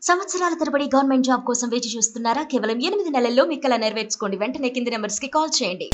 సంవత్సరాల తరబడి government job కోసం వేచి చూస్తున్నారా? కేవలం 8 నెలల్లో మీ కల నెరవేర్చుకోండి. వెంటనే కింది నెంబర్స్‌కి కాల్ చేయండి.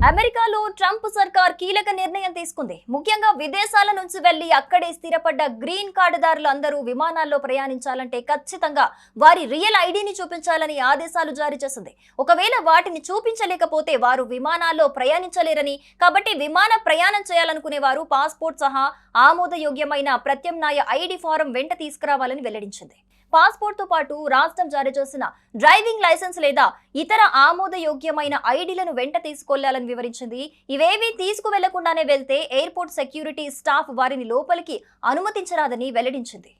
అమెరికాలో ట్రంప్ సర్కార్ కీలక నిర్ణయం తీసుకుంది. ముఖ్యంగా విదేశాల నుంచి వెళ్లి అక్కడే స్థిరపడ్డ గ్రీన్ కార్డుదారులు అందరూ విమానాల్లో ప్రయాణించాలంటే ఖచ్చితంగా వారి రియల్ ఐడిని చూపించాలని ఆదేశాలు జారీ చేసింది. ఒకవేళ వాటిని చూపించలేకపోతే వారు విమానాల్లో ప్రయాణించలేరని, కాబట్టి విమాన ప్రయాణం చేయాలనుకునే వారు పాస్పోర్ట్ సహా ఆమోదయోగ్యమైన ప్రత్యామ్నాయ ఐడి ఫారం వెంట తీసుకురావాలని వెల్లడించింది. పాస్పోర్ట్ తో పాటు రాష్ట్రం జారీ చేసిన డ్రైవింగ్ లైసెన్స్ లేదా ఇతర ఆమోదయోగ్యమైన ఐడీలను వెంట తీసుకెళ్లాలని వివరించింది. ఇవేవీ తీసుకువెళ్లకుండానే వెళ్తే ఎయిర్పోర్ట్ సెక్యూరిటీ స్టాఫ్ వారిని లోపలికి అనుమతించరాదని వెల్లడించింది.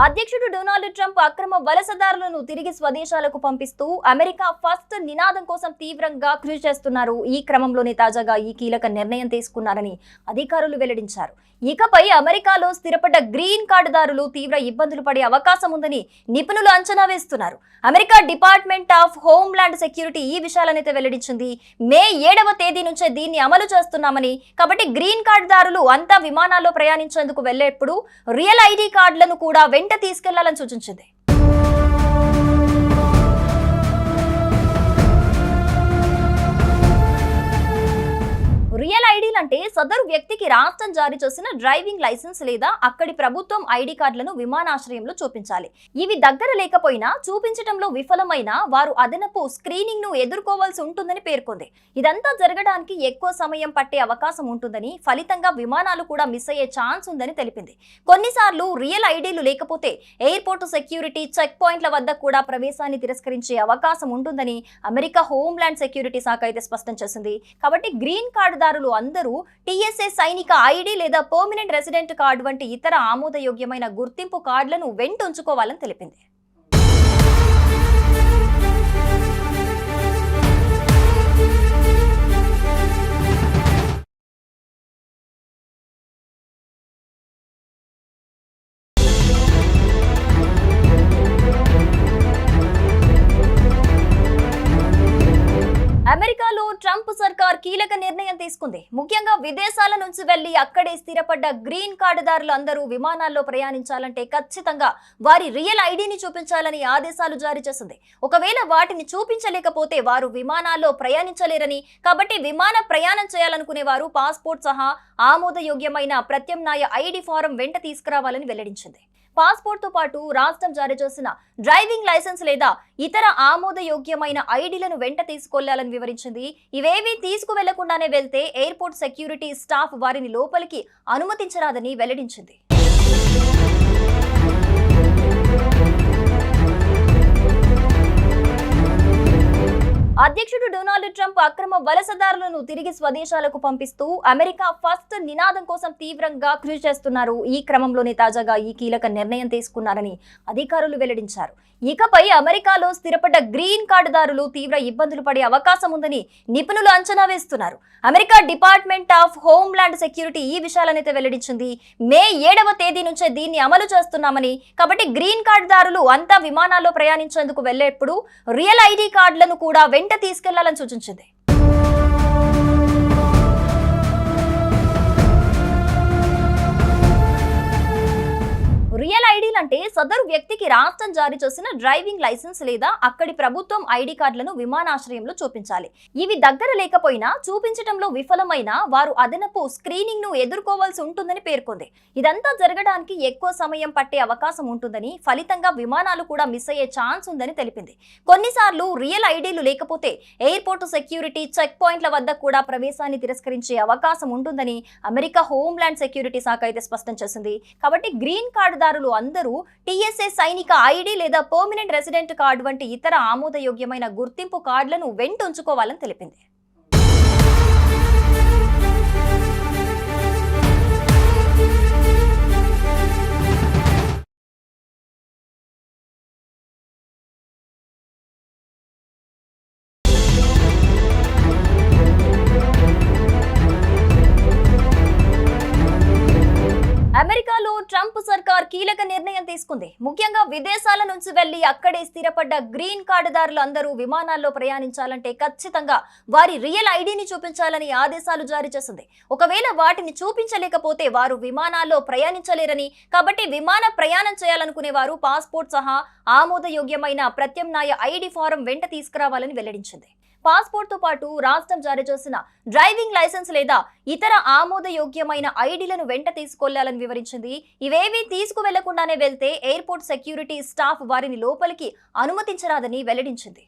అధ్యక్షుడు డొనాల్డ్ ట్రంప్ అక్రమ వలసదారులను తిరిగి స్వదేశాలకు పంపిస్తూ అమెరికా ఫస్ట్ నినాదం కోసం తీవ్రంగా కృషి చేస్తున్నారు. ఈ క్రమంలోనే తాజాగా ఈ కీలక నిర్ణయం తీసుకున్నారని అధికారులు వెల్లడించారు. ఇకపై అమెరికాలో స్థిరపడ్డ గ్రీన్ కార్డుదారులు తీవ్ర ఇబ్బందులు పడే అవకాశం ఉందని నిపుణులు అంచనా వేస్తున్నారు. America department of home land security ఈ విషయాలనైతే వెల్లడించింది. మే 7వ తేదీ నుంచే దీన్ని అమలు చేస్తున్నామని, కాబట్టి గ్రీన్ కార్డుదారులు అంతా విమానాల్లో ప్రయాణించేందుకు వెళ్లేప్పుడు రియల్ ఐడి కార్డులను కూడా వెంట తీసుకెళ్లాలని సూచించింది. రియల్ ఐడీలు అంటే సదరు వ్యక్తికి రాష్ట్రం జారీ చేసిన డ్రైవింగ్ లైసెన్స్ లేదా అక్కడి ప్రభుత్వం ఐడి కార్డులను విమానాశ్రయంలో చూపించాలి. ఇవి దగ్గర లేకపోయినా చూపించడంలో విఫలమైన వారు అదనపు స్క్రీనింగ్ ను ఎదుర్కోవాల్సి ఉంటుందని పేర్కొంది. ఇదంతా జరగడానికి ఎక్కువ సమయం పట్టే అవకాశం ఉంటుందని, ఫలితంగా విమానాలు కూడా మిస్ అయ్యే ఛాన్స్ ఉందని తెలిపింది. కొన్నిసార్లు రియల్ ఐడీలు లేకపోతే ఎయిర్పోర్ట్ సెక్యూరిటీ చెక్ పాయింట్ల వద్ద కూడా ప్రవేశాన్ని తిరస్కరించే అవకాశం ఉంటుందని అమెరికా హోమ్ ల్యాండ్ సెక్యూరిటీ శాఖ అయితే స్పష్టం చేసింది. కాబట్టి గ్రీన్ కార్డుదారులు అందరూ TSA సైనిక ఐడి లేదా పర్మనెంట్ రెసిడెంట్ కార్డు వంటి ఇతర ఆమోదయోగ్యమైన గుర్తింపు కార్డులను వెంట ఉంచుకోవాలని తెలిపింది. అమెరికాలో ట్రంప్ సర్కార్ కీలక నిర్ణయం తీసుకుంది. ముఖ్యంగా విదేశాల నుంచి వెళ్లి అక్కడే స్థిరపడ్డ గ్రీన్ కార్డుదారులు అందరూ విమానాల్లో ప్రయాణించాలంటే ఖచ్చితంగా వారి రియల్ ఐడిని చూపించాలని ఆదేశాలు జారీ చేసింది. ఒకవేళ వాటిని చూపించలేకపోతే వారు విమానాల్లో ప్రయాణించలేరని, కాబట్టి విమాన ప్రయాణం చేయాలనుకునే వారు పాస్పోర్ట్ సహా ఆమోదయోగ్యమైన ప్రత్యామ్నాయ ఐడి ఫారం వెంట తీసుకురావాలని వెల్లడించింది. పాస్పోర్ట్ తో పాటు రాష్ట్రం జారీ చేసిన డ్రైవింగ్ లైసెన్స్ లేదా ఇతర ఆమోదయోగ్యమైన ఐడీలను వెంట తీసుకెళ్లాలని వివరించింది. ఇవేవీ తీసుకువెళ్లకుండానే వెళ్తే ఎయిర్పోర్ట్ సెక్యూరిటీ స్టాఫ్ వారిని లోపలికి అనుమతించరాదని వెల్లడించింది. అధ్యక్షుడు డొనాల్డ్ ట్రంప్ అక్రమ వలసదారులను తిరిగి స్వదేశాలకు పంపిస్తూ అమెరికా ఫస్ట్ నినాదం కోసం తీవ్రంగా కృషి చేస్తున్నారు. ఈ క్రమంలోనే తాజాగా ఈ కీలక నిర్ణయం తీసుకున్నారని అధికారులు వెల్లడించారు. ఇకపై అమెరికాలో స్థిరపడ్డ గ్రీన్ కార్డుదారులు తీవ్ర ఇబ్బందులు పడే అవకాశం ఉందని నిపుణులు అంచనా వేస్తున్నారు. America department of home land security ఈ విషయాలనైతే వెల్లడించింది. మే 7వ తేదీ నుంచే దీన్ని అమలు చేస్తున్నామని, కాబట్టి గ్రీన్ కార్డుదారులు అంతా విమానాల్లో ప్రయాణించేందుకు వెళ్లేప్పుడు రియల్ ఐడి కార్డులను కూడా వెంట తీసుకెళ్లాలని సూచించింది. రియల్ ఐడీలు అంటే సదరు వ్యక్తికి రాష్ట్రం జారీ చేసిన డ్రైవింగ్ లైసెన్స్ లేదా అక్కడి ప్రభుత్వం ఐడి కార్డులను విమానాశ్రయంలో చూపించాలి. ఇవి దగ్గర లేకపోయినా చూపించడంలో విఫలమైన వారు అదనపు స్క్రీనింగ్ ను ఎదుర్కోవాల్సి ఉంటుందని పేర్కొంది. ఇదంతా జరగడానికి ఎక్కువ సమయం పట్టే అవకాశం ఉంటుందని, ఫలితంగా విమానాలు కూడా మిస్ అయ్యే ఛాన్స్ ఉందని తెలిపింది. కొన్నిసార్లు రియల్ ఐడీలు లేకపోతే ఎయిర్పోర్ట్ సెక్యూరిటీ చెక్ పాయింట్ల వద్ద కూడా ప్రవేశాన్ని తిరస్కరించే అవకాశం ఉంటుందని అమెరికా హోమ్ ల్యాండ్ సెక్యూరిటీ శాఖ అయితే స్పష్టం చేసింది. కాబట్టి గ్రీన్ కార్డుదారులు అందరూ TSA సైనిక ఐడి లేదా పర్మనెంట్ రెసిడెంట్ కార్డు వంటి ఇతర ఆమోదయోగ్యమైన గుర్తింపు కార్డులను వెంట ఉంచుకోవాలని తెలిపింది. అమెరికాలో ట్రంప్ సర్కార్ కీలక నిర్ణయం తీసుకుంది. ముఖ్యంగా విదేశాల నుంచి వెళ్లి అక్కడే స్థిరపడ్డ గ్రీన్ కార్డుదారులు అందరూ విమానాల్లో ప్రయాణించాలంటే ఖచ్చితంగా వారి రియల్ ఐడిని చూపించాలని ఆదేశాలు జారీ చేసింది. ఒకవేళ వాటిని చూపించలేకపోతే వారు విమానాల్లో ప్రయాణించలేరని, కాబట్టి విమాన ప్రయాణం చేయాలనుకునే వారు పాస్పోర్ట్ సహా ఆమోదయోగ్యమైన ప్రత్యామ్నాయ ఐడి ఫారం వెంట తీసుకురావాలని వెల్లడించింది. పాస్పోర్ట్ తో పాటు రాష్ట్రం జారీ చేసిన డ్రైవింగ్ లైసెన్స్ లేదా ఇతర ఆమోదయోగ్యమైన ఐడీలను వెంట తీసుకెళ్లాలని వివరించింది. ఇవేవీ తీసుకువెళ్లకుండానే వెళ్తే ఎయిర్పోర్ట్ సెక్యూరిటీ స్టాఫ్ వారిని లోపలికి అనుమతించరాదని వెల్లడించింది.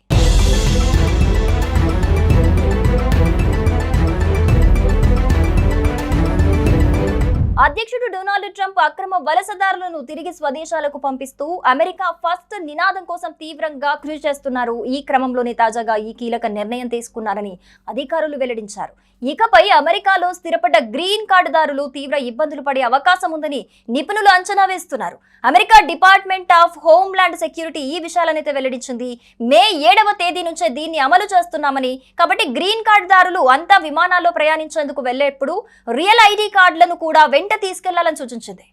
అధ్యక్షుడు డొనాల్డ్ ట్రంప్ అక్రమ వలసదారులను తిరిగి స్వదేశాలకు పంపిస్తూ అమెరికా ఫస్ట్ నినాదం కోసం తీవ్రంగా కృషి చేస్తున్నారు. ఈ క్రమంలోనే తాజాగా ఈ కీలక నిర్ణయం తీసుకున్నారని అధికారులు వెల్లడించారు. ఇకపై అమెరికాలో స్థిరపడ్డ గ్రీన్ కార్డుదారులు తీవ్ర ఇబ్బందులు పడే అవకాశం ఉందని నిపుణులు అంచనా వేస్తున్నారు. America department of homeland security ఈ విషయాలనైతే వెల్లడించింది. మే 7వ తేదీ నుంచే దీన్ని అమలు చేస్తున్నామని, కాబట్టి గ్రీన్ కార్డుదారులు అంతా విమానాల్లో ప్రయాణించేందుకు వెళ్లేప్పుడు రియల్ ఐడి కార్డులను కూడా వెంట తీసుకెళ్లాలని సూచించింది.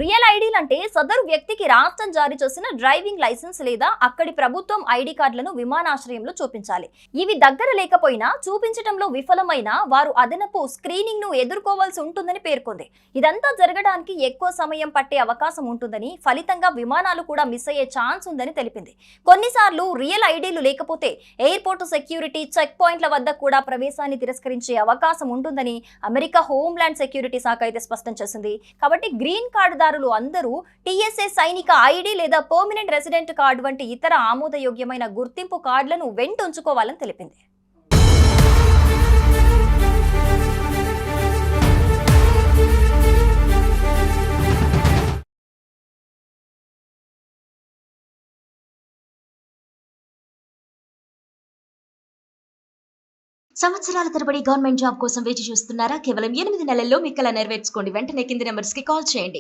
రియల్ ఐడీలు అంటే సదరు వ్యక్తికి రాష్ట్రం జారీ చేసిన డ్రైవింగ్ లైసెన్స్ లేదా అక్కడి ప్రభుత్వం ఐడి కార్డులను విమానాశ్రయంలో చూపించాలి. ఇవి దగ్గర లేకపోయినా చూపించడంలో విఫలమైన వారు అదనపు స్క్రీనింగ్ ను ఎదుర్కోవాల్సి ఉంటుందని పేర్కొంది. ఇదంతా జరగడానికి ఎక్కువ సమయం పట్టే అవకాశం ఉంటుందని, ఫలితంగా విమానాలు కూడా మిస్ అయ్యే ఛాన్స్ ఉందని తెలిపింది. కొన్నిసార్లు రియల్ ఐడీలు లేకపోతే ఎయిర్పోర్ట్ సెక్యూరిటీ చెక్ పాయింట్ల వద్ద కూడా ప్రవేశాన్ని తిరస్కరించే అవకాశం ఉంటుందని అమెరికా హోమ్లాండ్ సెక్యూరిటీ శాఖ అయితే స్పష్టం చేసింది. కాబట్టి గ్రీన్ కార్డుదారులు అందరూ TSA సైనిక ఐడి లేదా పర్మనెంట్ రెసిడెంట్ కార్డు వంటి ఇతర ఆమోదయోగ్యమైన గుర్తింపు కార్డులను వెంట ఉంచుకోవాలని తెలిపింది. సంవత్సరాల తరబడి గవర్నమెంట్ జాబ్ కోసం వేచి చూస్తున్నారా? కేవలం 8 నెలల్లో మీ కల నెరవేర్చుకోండి. వెంటనే కింది నెంబర్స్ కి కాల్ చేయండి.